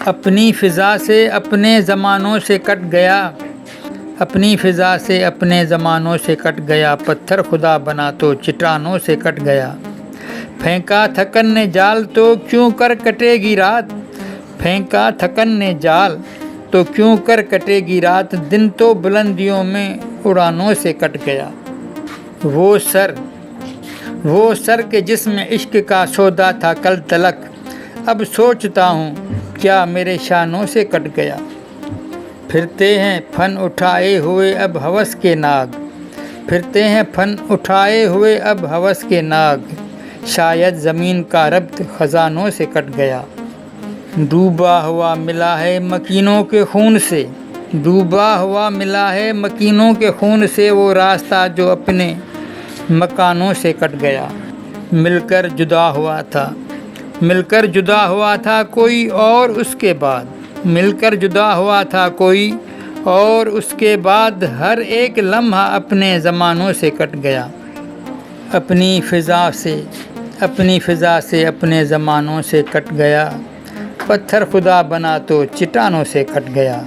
اپنی فضا سے اپنے زمانوں سے کٹ گیا، اپنی فضا سے اپنے زمانوں سے کٹ گیا، پتھر خدا بنا تو چٹانوں سے کٹ گیا۔ پھینکا تھکن نے جال تو کیوں کر کٹے گی رات، پھینکا تھکن نے جال تو کیوں کر کٹے گی رات، دن تو بلندیوں میں اڑانوں سے کٹ گیا۔ وہ سر کے جس میں عشق کا سودا تھا کل تلک، اب سوچتا ہوں کیا میرے شانوں سے کٹ گیا۔ پھرتے ہیں فن اٹھائے ہوئے اب ہوس کے ناگ، پھرتے ہیں فن اٹھائے ہوئے اب ہوس کے ناگ، شاید زمین کا ربط خزانوں سے کٹ گیا۔ ڈوبا ہوا ملا ہے مکینوں کے خون سے، ڈوبا ہوا ملا ہے مکینوں کے خون سے، وہ راستہ جو اپنے مکانوں سے کٹ گیا۔ مل کر جدا ہوا تھا، مل کر جدا ہوا تھا کوئی اور اس کے بعد، مل کر جدا ہوا تھا کوئی اور اس کے بعد، ہر ایک لمحہ اپنے زمانوں سے کٹ گیا۔ اپنی فضا سے اپنے زمانوں سے کٹ گیا، پتھر خدا بنا تو چٹانوں سے کٹ گیا۔